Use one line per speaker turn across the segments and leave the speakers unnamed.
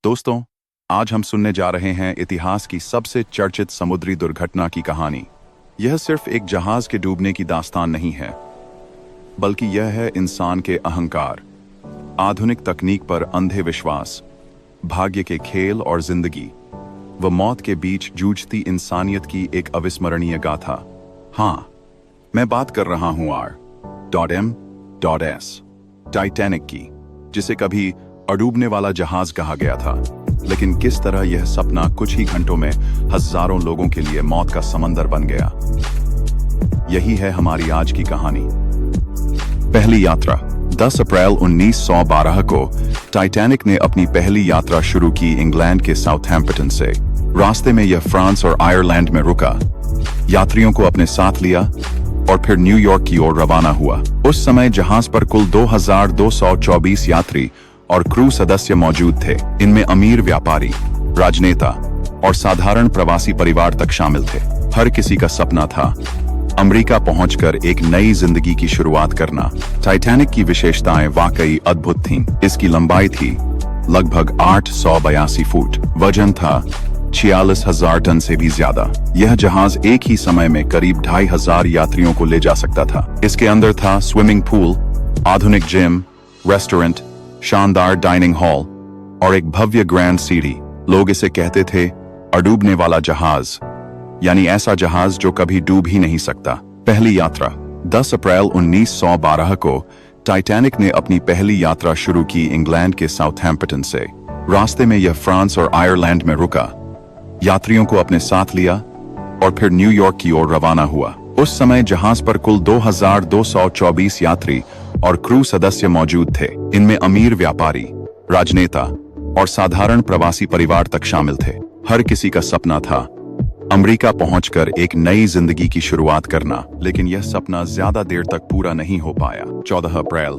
दोस्तों, आज हम सुनने जा रहे हैं इतिहास की सबसे चर्चित समुद्री दुर्घटना की कहानी। यह सिर्फ एक जहाज के डूबने की दास्तान नहीं है, बल्कि यह है इंसान के अहंकार, आधुनिक तकनीक पर अंधे विश्वास, भाग्य के खेल और जिंदगी व मौत के बीच जूझती इंसानियत की एक अविस्मरणीय गाथा। हाँ, मैं बात कर रहा हूं R.M.S. टाइटैनिक की, जिसे कभी अडूबने वाला जहाज कहा गया था। लेकिन किस तरह यह सपना कुछ ही घंटों में हजारों लोगों के लिए मौत का समंदर बन गया। यही है हमारी आज की कहानी। पहली यात्रा। 10 अप्रैल 1912 को टाइटैनिक ने अपनी पहली यात्रा शुरू की इंग्लैंड के साउथहैम्पटन से। रास्ते में यह फ्रांस और आयरलैंड में रुका, यात्रियों को अपने साथ लिया और फिर न्यूयॉर्क की ओर रवाना हुआ। उस समय जहाज पर कुल 2224 यात्री और क्रू सदस्य मौजूद थे। इनमें अमीर व्यापारी, राजनेता और साधारण प्रवासी परिवार तक शामिल थे। हर किसी का सपना था अमेरिका पहुंचकर एक नई जिंदगी की शुरुआत करना। टाइटैनिक की विशेषताएं वाकई अद्भुत थीं। इसकी लंबाई थी लगभग 882 फुट, वजन था 46,000 टन से भी ज्यादा। यह जहाज एक ही समय में करीब 2500 यात्रियों को ले जा सकता था। इसके अंदर था स्विमिंग पूल, आधुनिक जिम, रेस्टोरेंट, शानदार डाइनिंग हॉल और एक भव्य ग्रैंड सीढ़ी। लोग इसे कहते थे अडूबने वाला जहाज, यानी ऐसा जहाज जो कभी डूब ही नहीं सकता। पहली यात्रा। 10 अप्रैल 1912 को टाइटैनिक ने अपनी पहली यात्रा शुरू की इंग्लैंड के साउथहैम्पटन से। रास्ते में यह फ्रांस और आयरलैंड में रुका, यात्रियों को अपने साथ लिया और फिर न्यूयॉर्क की ओर रवाना हुआ। उस समय जहाज पर कुल 2224 यात्री और क्रू सदस्य मौजूद थे। इनमें अमीर व्यापारी, राजनेता और साधारण प्रवासी परिवार तक शामिल थे। हर किसी का सपना था अमेरिका पहुंचकर एक नई जिंदगी की शुरुआत करना। लेकिन यह सपना ज्यादा देर तक पूरा नहीं हो पाया। 14 अप्रैल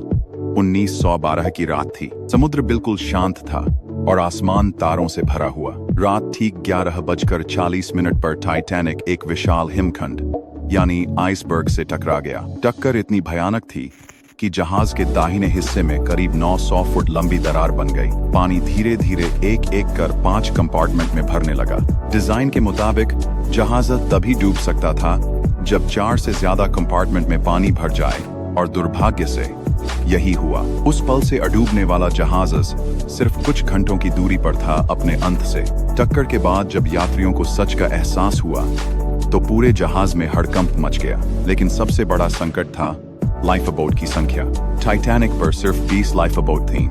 1912 की रात थी। समुद्र बिल्कुल शांत था और आसमान तारों से भरा हुआ। रात ठीक 11:40 पर टाइटैनिक एक विशाल हिमखंड यानी आइसबर्ग से टकरा गया। टक्कर इतनी भयानक थी कि जहाज के दाहिने हिस्से में करीब 900 फुट लंबी दरार बन गई। पानी धीरे धीरे एक एक कर 5 कंपार्टमेंट में भरने लगा। डिजाइन के मुताबिक जहाज तभी डूब सकता था जब 4 से ज्यादा कंपार्टमेंट में पानी भर जाए, और दुर्भाग्य से यही हुआ। उस पल से अडूबने वाला जहाज सिर्फ कुछ घंटों की दूरी पर था अपने अंत से। टक्कर के बाद जब यात्रियों को सच का एहसास हुआ तो पूरे जहाज में हड़कंप मच गया। लेकिन सबसे बड़ा संकट था लाइफ बोट की संख्या। टाइटैनिक पर सिर्फ 20 लाइफ बोट थीं,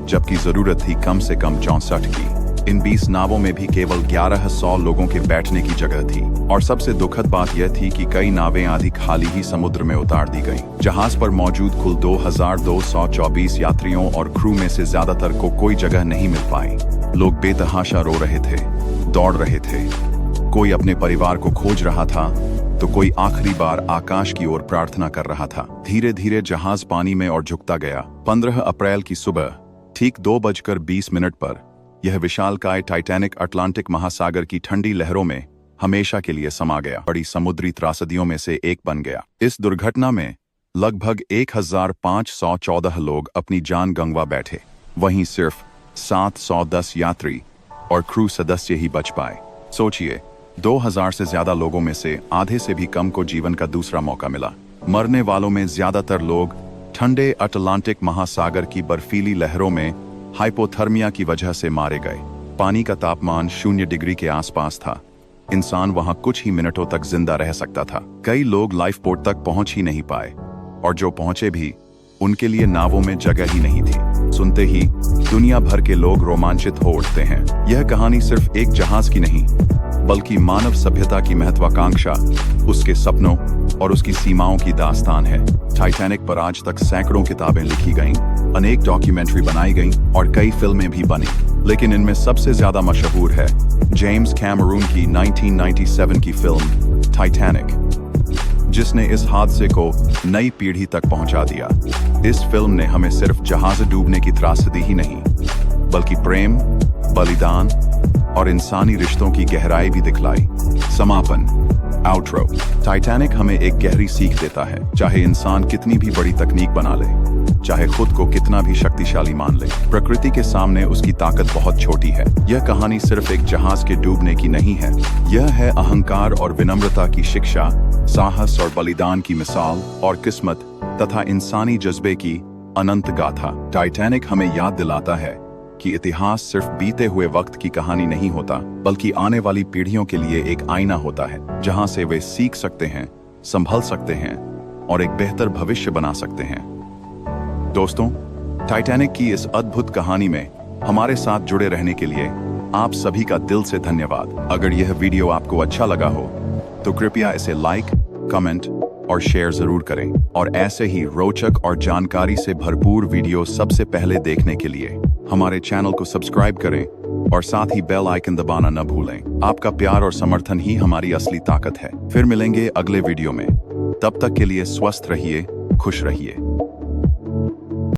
जबकि जरूरत थी कम से कम 64 की। इन 20 नावों में भी केवल 1100 लोगों के बैठने की जगह थी। और सबसे दुखद बात यह थी कि कई नावें आधी खाली ही समुद्र में उतार दी गईं। जहाज पर मौजूद कुल 2224 यात्रियों और क्रू में से ज्यादातर को कोई जगह नहीं मिल पाई। लोग बेतहाशा रो रहे थे, दौड़ रहे थे। कोई अपने परिवार को खोज रहा था तो कोई आखिरी बार आकाश की ओर प्रार्थना कर रहा था। धीरे धीरे जहाज पानी में और झुकता गया। 15 अप्रैल की सुबह ठीक 2:20 पर यह विशालकाय टाइटैनिक अटलांटिक महासागर की ठंडी लहरों में हमेशा के लिए समा गया। बड़ी समुद्री त्रासदियों में से एक बन गया। इस दुर्घटना में लगभग 1514 लोग अपनी जान गंवा बैठे। वहीं सिर्फ 710 यात्री और क्रू सदस्य ही बच पाए। सोचिए, 2000 से ज्यादा लोगों में से आधे से भी कम को जीवन का दूसरा मौका मिला। मरने वालों में ज्यादातर लोग ठंडे अटलांटिक महासागर की बर्फीली लहरों में हाइपोथर्मिया की वजह से मारे गए। पानी का तापमान 0 डिग्री के आसपास था। इंसान वहां कुछ ही मिनटों तक जिंदा रह सकता था। कई लोग लाइफ बोट तक पहुंच ही नहीं पाए, और जो पहुंचे भी उनके लिए नावों में जगह ही नहीं थी। सुनते ही दुनिया भर के लोग रोमांचित हो उठते हैं। यह कहानी सिर्फ एक जहाज की नहीं, बल्कि मानव सभ्यता की महत्वाकांक्षा, उसके सपनों और उसकी सीमाओं की दास्तान है। टाइटैनिक पर आज तक सैकड़ों किताबें लिखी गईं, अनेक डॉक्यूमेंट्री बनाई गईं और कई फिल्में भी बनी। लेकिन इनमें सबसे ज्यादा मशहूर है जेम्स कैमरून की 1997 की फिल्म टाइटैनिक, जिसने इस हादसे को नई पीढ़ी तक पहुंचा दिया। इस फिल्म ने हमें सिर्फ जहाज डूबने की त्रासदी ही नहीं, बल्कि प्रेम, बलिदान और इंसानी रिश्तों की गहराई भी दिखलाई। समापन। आउटरो। टाइटैनिक हमें एक गहरी सीख देता है। चाहे इंसान कितनी भी बड़ी तकनीक बना ले, चाहे खुद को कितना भी शक्तिशाली मान ले। प्रकृति के सामने उसकी ताकत बहुत छोटी है। यह कहानी सिर्फ एक जहाज के डूबने की नहीं है, यह है अहंकार और विनम्रता की शिक्षा, साहस और बलिदान की मिसाल, और किस्मत तथा इंसानी जज्बे की अनंत गाथा। टाइटैनिक हमें याद दिलाता है कि इतिहास सिर्फ बीते हुए वक्त की कहानी नहीं होता, बल्कि आने वाली पीढ़ियों के लिए एक आईना होता है, जहां से वे सीख सकते हैं, संभल सकते हैं और एक बेहतर भविष्य बना सकते हैं। दोस्तों, टाइटैनिक की इस अद्भुत कहानी में हमारे साथ जुड़े रहने के लिए आप सभी का दिल से धन्यवाद। अगर यह वीडियो आपको अच्छा लगा हो तो कृपया इसे लाइक, कमेंट और शेयर जरूर करें, और ऐसे ही रोचक और जानकारी से भरपूर वीडियो सबसे पहले देखने के लिए हमारे चैनल को सब्सक्राइब करें और साथ ही बेल आइकन दबाना न भूलें। आपका प्यार और समर्थन ही हमारी असली ताकत है। फिर मिलेंगे अगले वीडियो में, तब तक के लिए स्वस्थ रहिए, खुश रहिए।